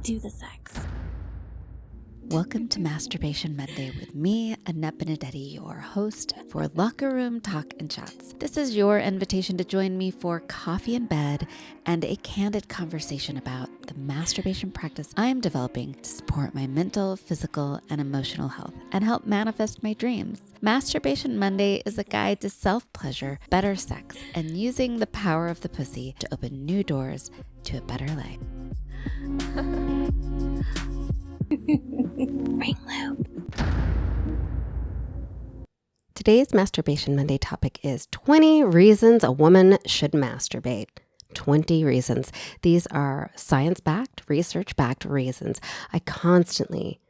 do the sex. Welcome to Masturbation Monday with me, Annette Benedetti, your host for Locker Room Talk and Chats. This is your invitation to join me for coffee in bed and a candid conversation about the masturbation practice I am developing to support my mental, physical, and emotional health and help manifest my dreams. Masturbation Monday is a guide to self-pleasure, better sex, and using the power of the pussy to open new doors to a better life. Ring loop. Today's Masturbation Monday topic is 20 reasons a woman should masturbate. 20 reasons. These are science-backed, research-backed reasons. I constantly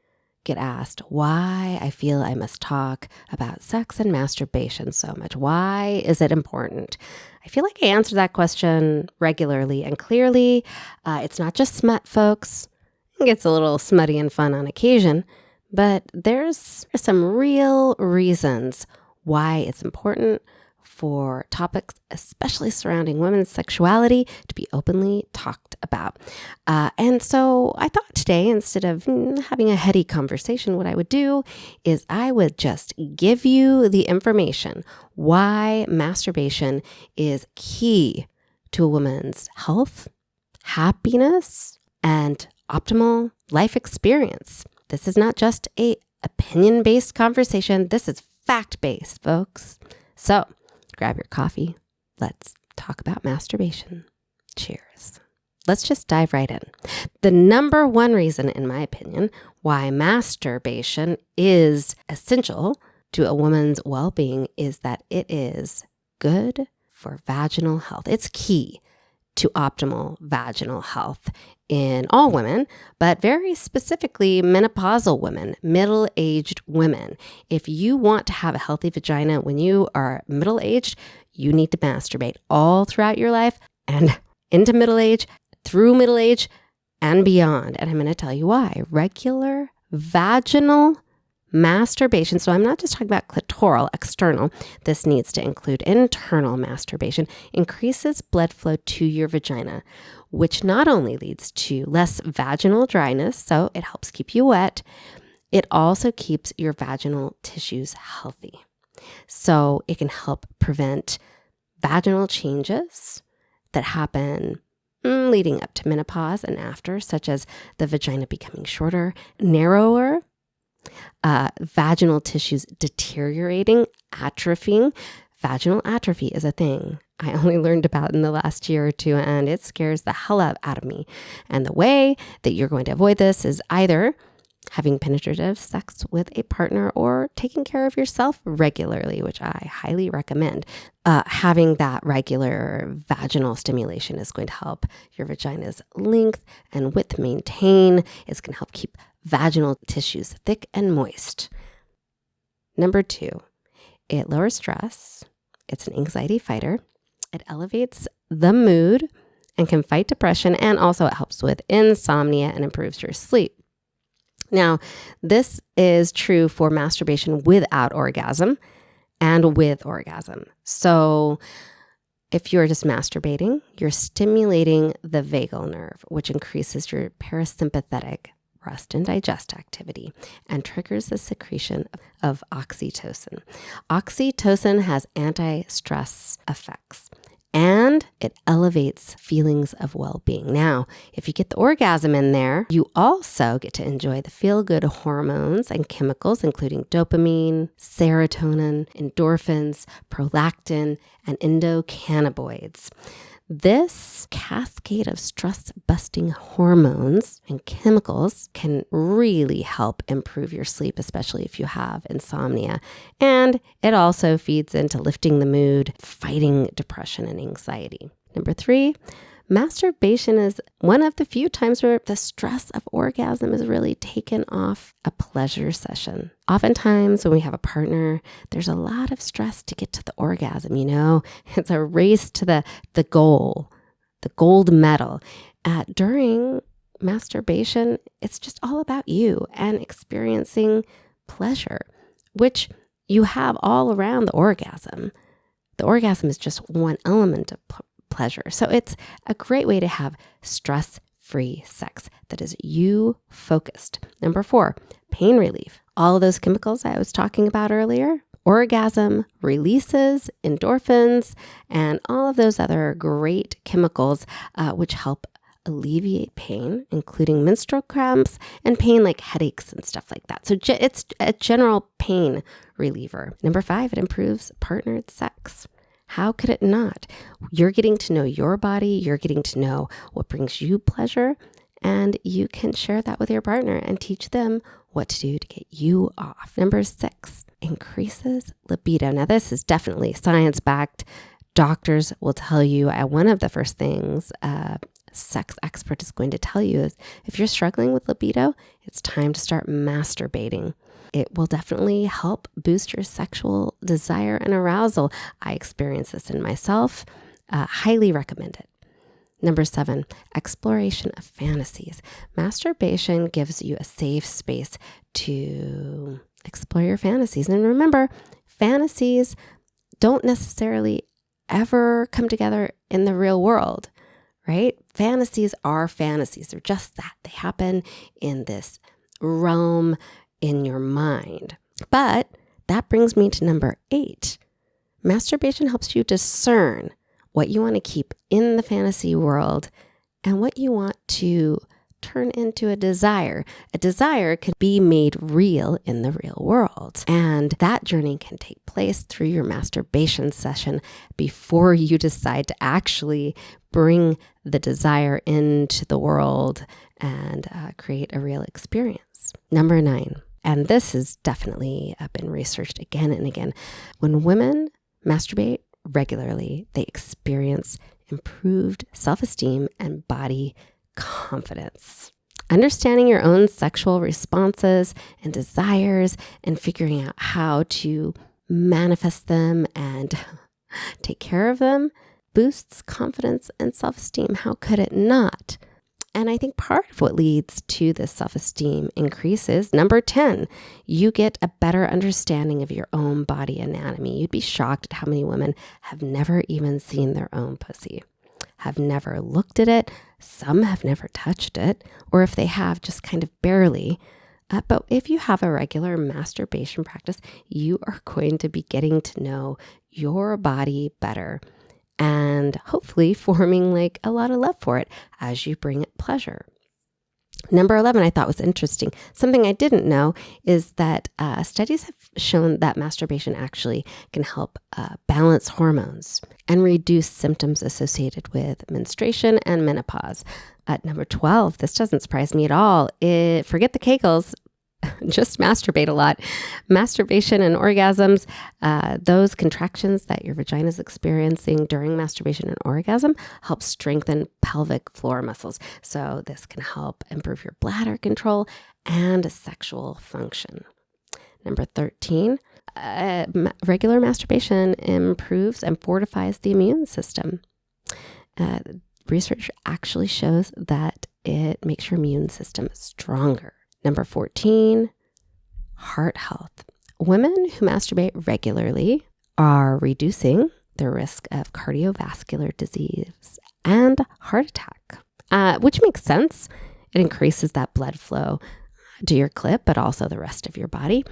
get asked why I feel I must talk about sex and masturbation so much. Why is it important? I feel like I answer that question regularly and clearly. It's not just smut, folks. It gets a little smutty and fun on occasion, but there's some real reasons why it's important for topics, especially surrounding women's sexuality, to be openly talked about. And so I thought today, instead of having a heady conversation, what I would do is I would just give you the information why masturbation is key to a woman's health, happiness, and optimal life experience. This is not just a opinion-based conversation. This is fact-based, folks. So grab your coffee. Let's talk about masturbation. Cheers. Let's just dive right in. The number one reason, in my opinion, why masturbation is essential to a woman's well-being is that it is good for vaginal health. It's key to optimal vaginal health in all women, but very specifically menopausal women, middle-aged women. If you want to have a healthy vagina when you are middle-aged, you need to masturbate all throughout your life and into middle age, through middle age, and beyond. And I'm going to tell you why. Regular vaginal masturbation, so I'm not just talking about clitoral, external, this needs to include internal masturbation, increases blood flow to your vagina, which not only leads to less vaginal dryness, so it helps keep you wet, it also keeps your vaginal tissues healthy. So it can help prevent vaginal changes that happen leading up to menopause and after, such as the vagina becoming shorter, narrower, vaginal tissues deteriorating, atrophying. Vaginal atrophy is a thing I only learned about in the last year or two, and it scares the hell out of me. And the way that you're going to avoid this is either having penetrative sex with a partner or taking care of yourself regularly, which I highly recommend. Having that regular vaginal stimulation is going to help your vagina's length and width maintain. It's going to help keep vaginal tissues thick and moist. Number 2, it lowers stress. It's an anxiety fighter. It elevates the mood and can fight depression, and also it helps with insomnia and improves your sleep. Now, this is true for masturbation without orgasm and with orgasm. So if you're just masturbating, you're stimulating the vagal nerve, which increases your parasympathetic rest and digest activity and triggers the secretion of oxytocin. Oxytocin has anti-stress effects and it elevates feelings of well-being. Now, if you get the orgasm in there, you also get to enjoy the feel-good hormones and chemicals, including dopamine, serotonin, endorphins, prolactin, and endocannabinoids. This cascade of stress-busting hormones and chemicals can really help improve your sleep, especially if you have insomnia. And it also feeds into lifting the mood, fighting depression and anxiety. Number 3, masturbation is one of the few times where the stress of orgasm is really taken off a pleasure session. Oftentimes when we have a partner, there's a lot of stress to get to the orgasm, you know? It's a race to the goal, the gold medal. During masturbation, it's just all about you and experiencing pleasure, which you have all around the orgasm. The orgasm is just one element of pleasure. So it's a great way to have stress risk-free sex that is you focused. Number 4, pain relief. All of those chemicals I was talking about earlier, orgasm releases endorphins and all of those other great chemicals which help alleviate pain, including menstrual cramps and pain like headaches and stuff like that. So it's a general pain reliever. Number 5, it improves partnered sex. How could it not? You're getting to know your body. You're getting to know what brings you pleasure, and you can share that with your partner and teach them what to do to get you off. Number 6, increases libido. Now, this is definitely science-backed. Doctors will tell you one of the first things sex expert is going to tell you is if you're struggling with libido, it's time to start masturbating. It will definitely help boost your sexual desire and arousal. I experience this in myself. Highly recommend it. Number 7, exploration of fantasies. Masturbation gives you a safe space to explore your fantasies. And remember, fantasies don't necessarily ever come together in the real world, right? Fantasies are fantasies. They're just that. They happen in this realm in your mind. But that brings me to number 8. Masturbation helps you discern what you want to keep in the fantasy world and what you want to turn into a desire. A desire can be made real in the real world. And that journey can take place through your masturbation session before you decide to actually bring the desire into the world and create a real experience. Number 9, and this has definitely been researched again and again. When women masturbate regularly, they experience improved self-esteem and body confidence. Understanding your own sexual responses and desires and figuring out how to manifest them and take care of them boosts confidence and self-esteem. How could it not? And I think part of what leads to this self-esteem increase is number 10, you get a better understanding of your own body anatomy. You'd be shocked at how many women have never even seen their own pussy, have never looked at it. Some have never touched it, or if they have, just kind of barely. But if you have a regular masturbation practice, you are going to be getting to know your body better and hopefully forming like a lot of love for it as you bring it pleasure. Number 11, I thought was interesting. Something I didn't know is that studies have shown that masturbation actually can help balance hormones and reduce symptoms associated with menstruation and menopause. At number 12, this doesn't surprise me at all. Forget the kegels. Just masturbate a lot. Masturbation and orgasms, those contractions that your vagina is experiencing during masturbation and orgasm help strengthen pelvic floor muscles. So this can help improve your bladder control and sexual function. Number 13, regular masturbation improves and fortifies the immune system. Research actually shows that it makes your immune system stronger. Number 14, heart health. Women who masturbate regularly are reducing the risk of cardiovascular disease and heart attack, which makes sense. It increases that blood flow to your clit, but also the rest of your body.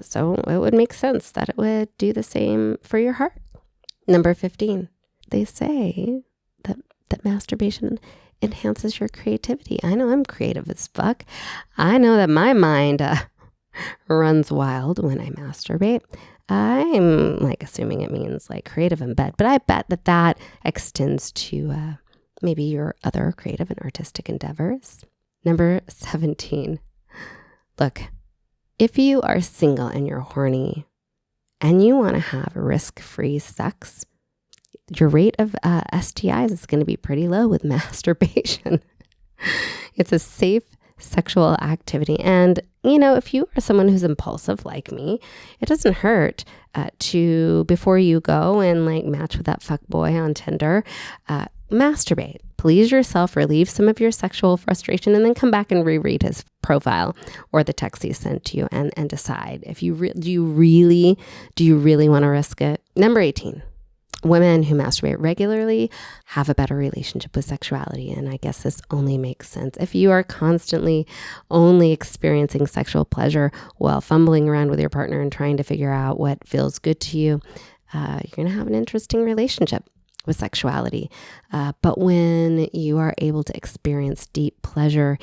So it would make sense that it would do the same for your heart. Number 15, they say that masturbation enhances your creativity. I know I'm creative as fuck. I know that my mind runs wild when I masturbate. I'm like assuming it means like creative in bed, but I bet that extends to maybe your other creative and artistic endeavors. Number 17. Look, if you are single and you're horny and you want to have risk-free sex, your rate of STIs is going to be pretty low with masturbation. It's a safe sexual activity. And, you know, if you are someone who's impulsive like me, it doesn't hurt to, before you go and like match with that fuck boy on Tinder, masturbate. Please yourself, relieve some of your sexual frustration, and then come back and reread his profile or the text he sent to you and decide if you do you really want to risk it. Number 18. Women who masturbate regularly have a better relationship with sexuality. And I guess this only makes sense. If you are constantly only experiencing sexual pleasure while fumbling around with your partner and trying to figure out what feels good to you, you're going to have an interesting relationship with sexuality. But when you are able to experience deep pleasure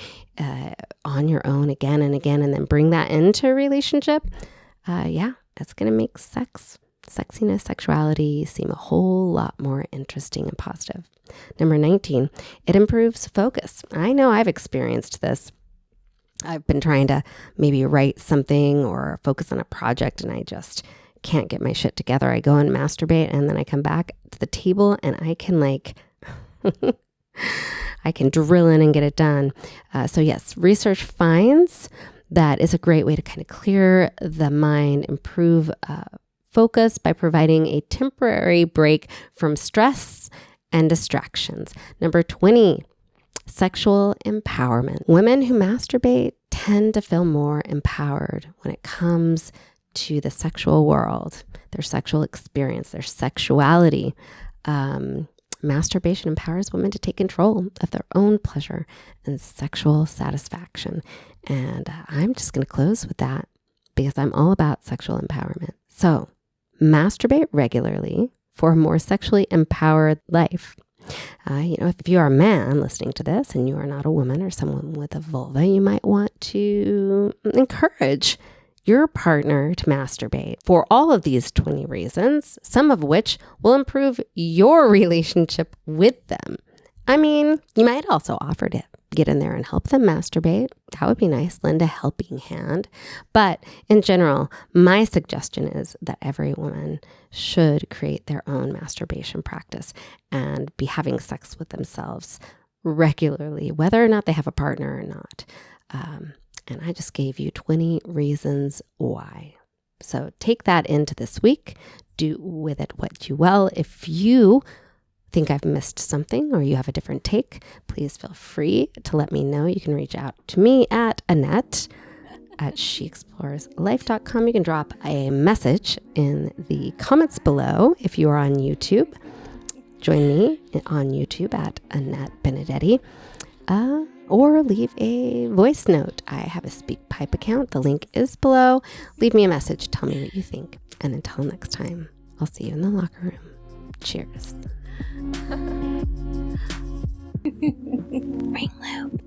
on your own again and again, and then bring that into a relationship, it's going to make sexiness, sexuality seem a whole lot more interesting and positive. Number 19, it improves focus. I know I've experienced this. I've been trying to maybe write something or focus on a project and I just can't get my shit together. I go and masturbate and then I come back to the table and I can I can drill in and get it done. So yes, research finds that is a great way to kind of clear the mind, improve focus by providing a temporary break from stress and distractions. Number 20, sexual empowerment. Women who masturbate tend to feel more empowered when it comes to the sexual world, their sexual experience, their sexuality. Masturbation empowers women to take control of their own pleasure and sexual satisfaction. And I'm just going to close with that because I'm all about sexual empowerment. So masturbate regularly for a more sexually empowered life. If you are a man listening to this and you are not a woman or someone with a vulva, you might want to encourage your partner to masturbate for all of these 20 reasons, some of which will improve your relationship with them. I mean, you might also offer to get in there and help them masturbate. That would be nice, lend a helping hand. But in general, my suggestion is that every woman should create their own masturbation practice and be having sex with themselves regularly, whether or not they have a partner or not. And I just gave you 20 reasons why. So take that into this week. Do with it what you will. If you think I've missed something or you have a different take, please feel free to let me know. You can reach out to me at Annette at sheexploreslife.com. You can drop a message in the comments below if you are on YouTube. Join me on YouTube at Annette Benedetti. Or leave a voice note. I have a SpeakPipe account. The link is below. Leave me a message. Tell me what you think. And until next time, I'll see you in the locker room. Cheers. Ring loop.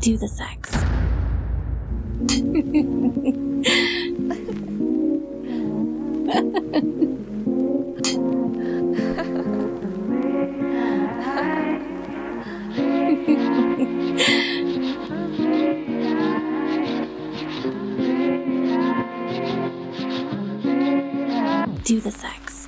Do the sex. Do the sex.